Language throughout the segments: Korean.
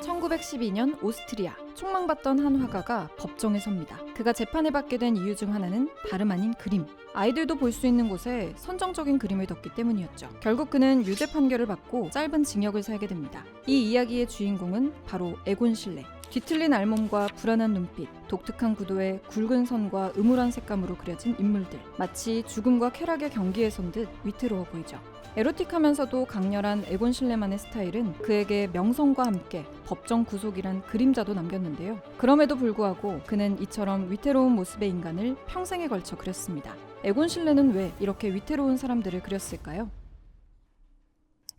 1912년 오스트리아, 총망받던 한 화가가 법정에 섭니다. 그가 재판을 받게 된 이유 중 하나는 다름 아닌 그림. 아이들도 볼 수 있는 곳에 선정적인 그림을 뒀기 때문이었죠. 결국 그는 유죄 판결을 받고 짧은 징역을 살게 됩니다. 이 이야기의 주인공은 바로 에곤 실레. 뒤틀린 알몸과 불안한 눈빛, 독특한 구도의 굵은 선과 음울한 색감으로 그려진 인물들. 마치 죽음과 쾌락의 경기에 선 듯 위태로워 보이죠. 에로틱하면서도 강렬한 에곤 실레만의 스타일은 그에게 명성과 함께 법정 구속이란 그림자도 남겼는데요. 그럼에도 불구하고 그는 이처럼 위태로운 모습의 인간을 평생에 걸쳐 그렸습니다. 에곤 실레는 왜 이렇게 위태로운 사람들을 그렸을까요?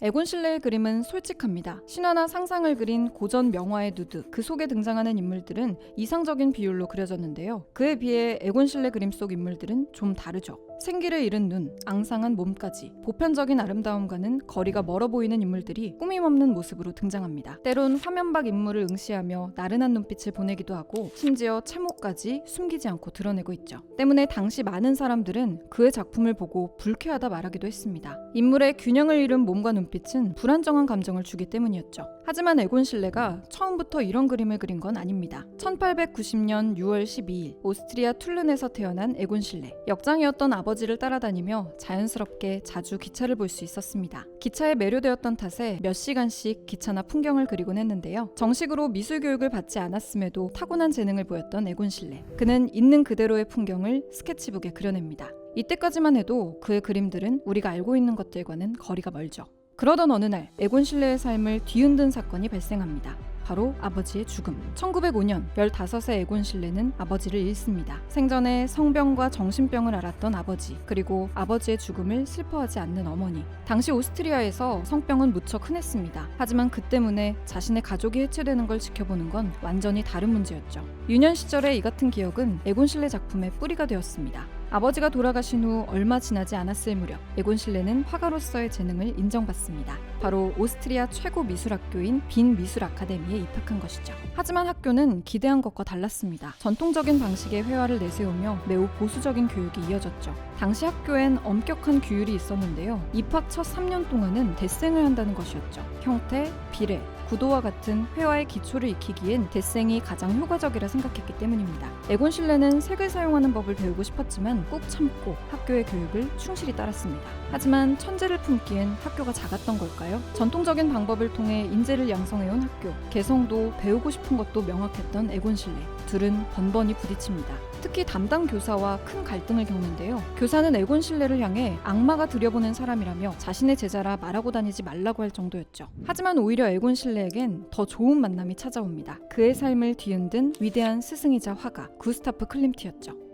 에곤 실레의 그림은 솔직합니다. 신화나 상상을 그린 고전 명화의 누드, 그 속에 등장하는 인물들은 이상적인 비율로 그려졌는데요. 그에 비해 에곤 실레 그림 속 인물들은 좀 다르죠. 생기를 잃은 눈, 앙상한 몸까지 보편적인 아름다움과는 거리가 멀어 보이는 인물들이 꾸밈없는 모습으로 등장합니다. 때론 화면 밖 인물을 응시하며 나른한 눈빛을 보내기도 하고 심지어 채모까지 숨기지 않고 드러내고 있죠. 때문에 당시 많은 사람들은 그의 작품을 보고 불쾌하다 말하기도 했습니다. 인물의 균형을 잃은 몸과 눈빛은 불안정한 감정을 주기 때문이었죠. 하지만 에곤 실레가 처음부터 이런 그림을 그린 건 아닙니다. 1890년 6월 12일 오스트리아 툴른에서 태어난 에곤 실레. 역장이었던 아버지를 따라다니며 자연스럽게 자주 기차를 볼 수 있었습니다. 기차에 매료되었던 탓에 몇 시간씩 기차나 풍경을 그리곤 했는데요. 정식으로 미술 교육을 받지 않았음에도 타고난 재능을 보였던 에곤 실레. 그는 있는 그대로의 풍경을 스케치북에 그려냅니다. 이때까지만 해도 그의 그림들은 우리가 알고 있는 것들과는 거리가 멀죠. 그러던 어느 날 에곤 실레의 삶을 뒤흔든 사건이 발생합니다. 바로 아버지의 죽음. 1905년 15세 에곤 실레는 아버지를 잃습니다. 생전에 성병과 정신병을 앓았던 아버지, 그리고 아버지의 죽음을 슬퍼하지 않는 어머니. 당시 오스트리아에서 성병은 무척 흔했습니다. 하지만 그 때문에 자신의 가족이 해체되는 걸 지켜보는 건 완전히 다른 문제였죠. 유년 시절의 이 같은 기억은 에곤 실레 작품의 뿌리가 되었습니다. 아버지가 돌아가신 후 얼마 지나지 않았을 무렵 에곤 실레는 화가로서의 재능을 인정받습니다. 바로 오스트리아 최고 미술학교인 빈 미술 아카데미에 입학한 것이죠. 하지만 학교는 기대한 것과 달랐습니다. 전통적인 방식의 회화를 내세우며 매우 보수적인 교육이 이어졌죠. 당시 학교엔 엄격한 규율이 있었는데요. 입학 첫 3년 동안은 대생을 한다는 것이었죠. 형태, 비례, 구도와 같은 회화의 기초를 익히기엔 대생이 가장 효과적이라 생각했기 때문입니다. 에곤 실레는 색을 사용하는 법을 배우고 싶었지만 꾹 참고 학교의 교육을 충실히 따랐습니다. 하지만 천재를 품기엔 학교가 작았던 걸까요? 전통적인 방법을 통해 인재를 양성해온 학교, 개성도 배우고 싶은 것도 명확했던 에곤 실레. 둘은 번번이 부딪힙니다. 특히 담당 교사와 큰 갈등을 겪는데요. 교사는 에곤 실레를 향해 악마가 들여보낸 사람이라며 자신의 제자라 말하고 다니지 말라고 할 정도였죠. 하지만 오히려 에곤 실레에겐 더 좋은 만남이 찾아옵니다. 그의 삶을 뒤흔든 위대한 스승이자 화가 구스타프 클림트였죠.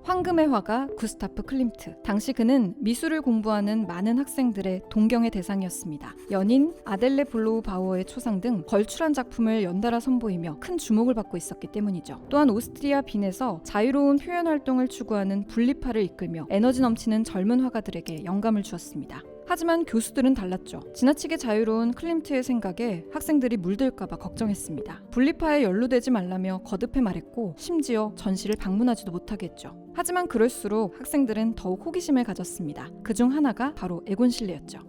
황금의 화가 구스타프 클림트. 당시 그는 미술을 공부하는 많은 학생들의 동경의 대상이었습니다. 연인 아델레 블로우 바우어의 초상 등 걸출한 작품을 연달아 선보이며 큰 주목을 받고 있었기 때문이죠. 또한 오스트리아 빈에서 자유로운 표현 활동을 추구하는 분리파를 이끌며 에너지 넘치는 젊은 화가들에게 영감을 주었습니다. 하지만 교수들은 달랐죠. 지나치게 자유로운 클림트의 생각에 학생들이 물들까봐 걱정했습니다. 분리파에 연루되지 말라며 거듭해 말했고 심지어 전시를 방문하지도 못하게 했죠. 하지만 그럴수록 학생들은 더욱 호기심을 가졌습니다. 그중 하나가 바로 에곤 실레였죠.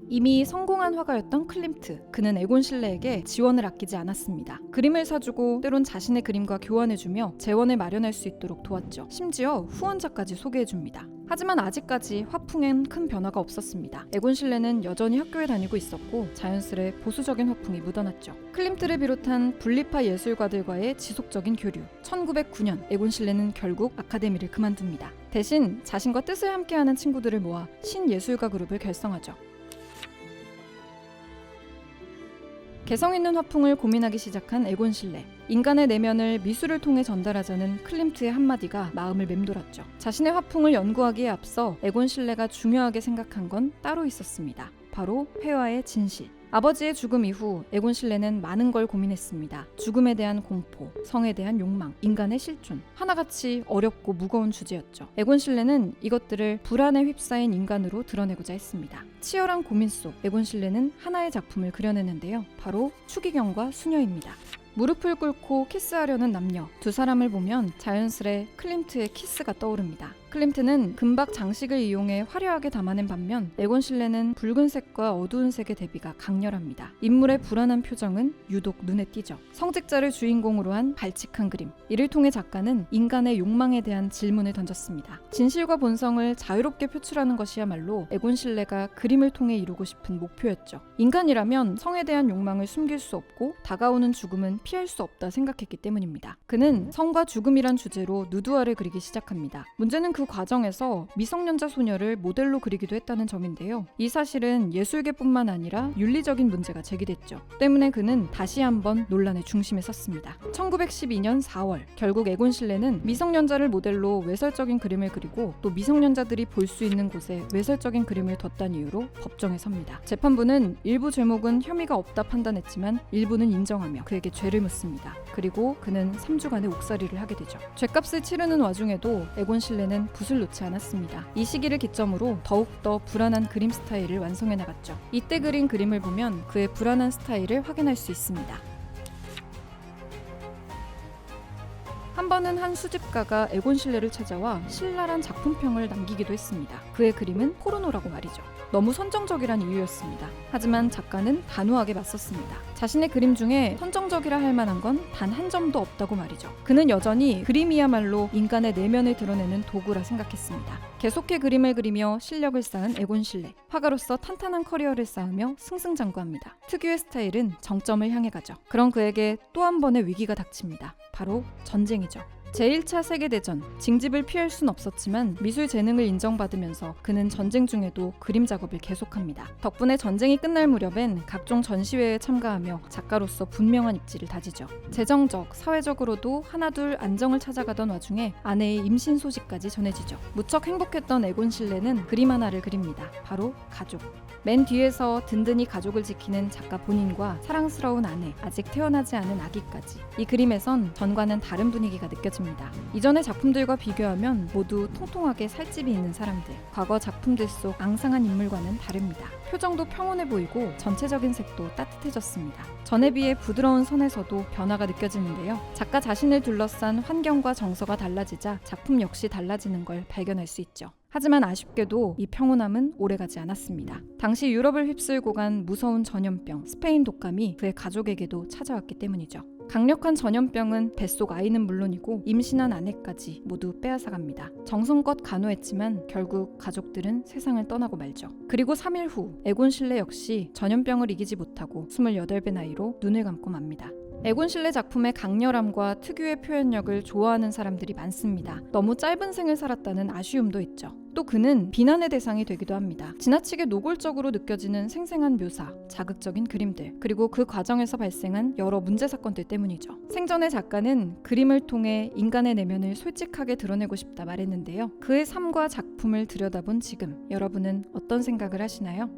이미 성공한 화가였던 클림트. 그는 에곤 실레에게 지원을 아끼지 않았습니다. 그림을 사주고 때론 자신의 그림과 교환해주며 재원을 마련할 수 있도록 도왔죠. 심지어 후원자까지 소개해줍니다. 하지만 아직까지 화풍엔 큰 변화가 없었습니다. 에곤 실레는 여전히 학교에 다니고 있었고 자연스레 보수적인 화풍이 묻어났죠. 클림트를 비롯한 분리파 예술가들과의 지속적인 교류. 1909년 에곤 실레는 결국 아카데미를 그만둡니다. 대신 자신과 뜻을 함께하는 친구들을 모아 신예술가 그룹을 결성하죠. 개성 있는 화풍을 고민하기 시작한 에곤 실레. 인간의 내면을 미술을 통해 전달하자는 클림트의 한마디가 마음을 맴돌았죠. 자신의 화풍을 연구하기에 앞서 에곤 실레가 중요하게 생각한 건 따로 있었습니다. 바로 회화의 진실. 아버지의 죽음 이후 에곤 실레는 많은 걸 고민했습니다. 죽음에 대한 공포, 성에 대한 욕망, 인간의 실존. 하나같이 어렵고 무거운 주제였죠. 에곤 실레는 이것들을 불안에 휩싸인 인간으로 드러내고자 했습니다. 치열한 고민 속 에곤 실레는 하나의 작품을 그려내는데요. 바로 추기경과 수녀입니다. 무릎을 꿇고 키스하려는 남녀. 두 사람을 보면 자연스레 클림트의 키스가 떠오릅니다. 클림트는 금박 장식을 이용해 화려하게 담아낸 반면 에곤 실레는 붉은색과 어두운 색의 대비가 강렬합니다. 인물의 불안한 표정은 유독 눈에 띄죠. 성직자를 주인공으로 한 발칙한 그림. 이를 통해 작가는 인간의 욕망에 대한 질문을 던졌습니다. 진실과 본성을 자유롭게 표출하는 것이야말로 에곤 실레가 그림을 통해 이루고 싶은 목표였죠. 인간이라면 성에 대한 욕망을 숨길 수 없고 다가오는 죽음은 피할 수 없다 생각했기 때문입니다. 그는 성과 죽음이란 주제로 누드화를 그리기 시작합니다. 문제는 그 과정에서 미성년자 소녀를 모델로 그리기도 했다는 점인데요. 이 사실은 예술계뿐만 아니라 윤리적인 문제가 제기됐죠. 때문에 그는 다시 한번 논란의 중심에 섰습니다. 1912년 4월 결국 에곤 실레는 미성년자를 모델로 외설적인 그림을 그리고 또 미성년자들이 볼 수 있는 곳에 외설적인 그림을 뒀다는 이유로 법정에 섭니다. 재판부는 일부 죄목은 혐의가 없다 판단했지만 일부는 인정하며 그에게 죄를 묻습니다. 그리고 그는 3주간의 옥살이를 하게 되죠. 죗값을 치르는 와중에도 에곤 실레는 붓을 놓지 않았습니다. 이 시기를 기점으로 더욱더 불안한 그림 스타일을 완성해 나갔죠. 이때 그린 그림을 보면 그의 불안한 스타일을 확인할 수 있습니다. 한 번은 한 수집가가 에곤 실레를 찾아와 신랄한 작품평을 남기기도 했습니다. 그의 그림은 포르노라고 말이죠. 너무 선정적이란 이유였습니다. 하지만 작가는 단호하게 맞섰습니다. 자신의 그림 중에 선정적이라 할 만한 건 단 한 점도 없다고 말이죠. 그는 여전히 그림이야말로 인간의 내면을 드러내는 도구라 생각했습니다. 계속해 그림을 그리며 실력을 쌓은 에곤 실레. 화가로서 탄탄한 커리어를 쌓으며 승승장구합니다. 특유의 스타일은 정점을 향해 가죠. 그런 그에게 또 한 번의 위기가 닥칩니다. 바로 전쟁이죠. 제1차 세계대전, 징집을 피할 순 없었지만 미술 재능을 인정받으면서 그는 전쟁 중에도 그림 작업을 계속합니다. 덕분에 전쟁이 끝날 무렵엔 각종 전시회에 참가하며 작가로서 분명한 입지를 다지죠. 재정적, 사회적으로도 하나둘 안정을 찾아가던 와중에 아내의 임신 소식까지 전해지죠. 무척 행복했던 에곤 실레는 그림 하나를 그립니다. 바로 가족. 맨 뒤에서 든든히 가족을 지키는 작가 본인과 사랑스러운 아내, 아직 태어나지 않은 아기까지. 이 그림에선 전과는 다른 분위기가 느껴집니다. 이전의 작품들과 비교하면 모두 통통하게 살집이 있는 사람들. 과거 작품들 속 앙상한 인물과는 다릅니다. 표정도 평온해 보이고 전체적인 색도 따뜻해졌습니다. 전에 비해 부드러운 선에서도 변화가 느껴지는데요. 작가 자신을 둘러싼 환경과 정서가 달라지자 작품 역시 달라지는 걸 발견할 수 있죠. 하지만 아쉽게도 이 평온함은 오래가지 않았습니다. 당시 유럽을 휩쓸고 간 무서운 전염병, 스페인 독감이 그의 가족에게도 찾아왔기 때문이죠. 강력한 전염병은 뱃속 아이는 물론이고 임신한 아내까지 모두 빼앗아갑니다. 정성껏 간호했지만 결국 가족들은 세상을 떠나고 말죠. 그리고 3일 후 에곤 실레 역시 전염병을 이기지 못하고 28배 나이로 눈을 감고 맙니다. 에곤 실레 작품의 강렬함과 특유의 표현력을 좋아하는 사람들이 많습니다. 너무 짧은 생을 살았다는 아쉬움도 있죠. 또 그는 비난의 대상이 되기도 합니다. 지나치게 노골적으로 느껴지는 생생한 묘사, 자극적인 그림들, 그리고 그 과정에서 발생한 여러 문제 사건들 때문이죠. 생전에 작가는 그림을 통해 인간의 내면을 솔직하게 드러내고 싶다 말했는데요. 그의 삶과 작품을 들여다본 지금 여러분은 어떤 생각을 하시나요?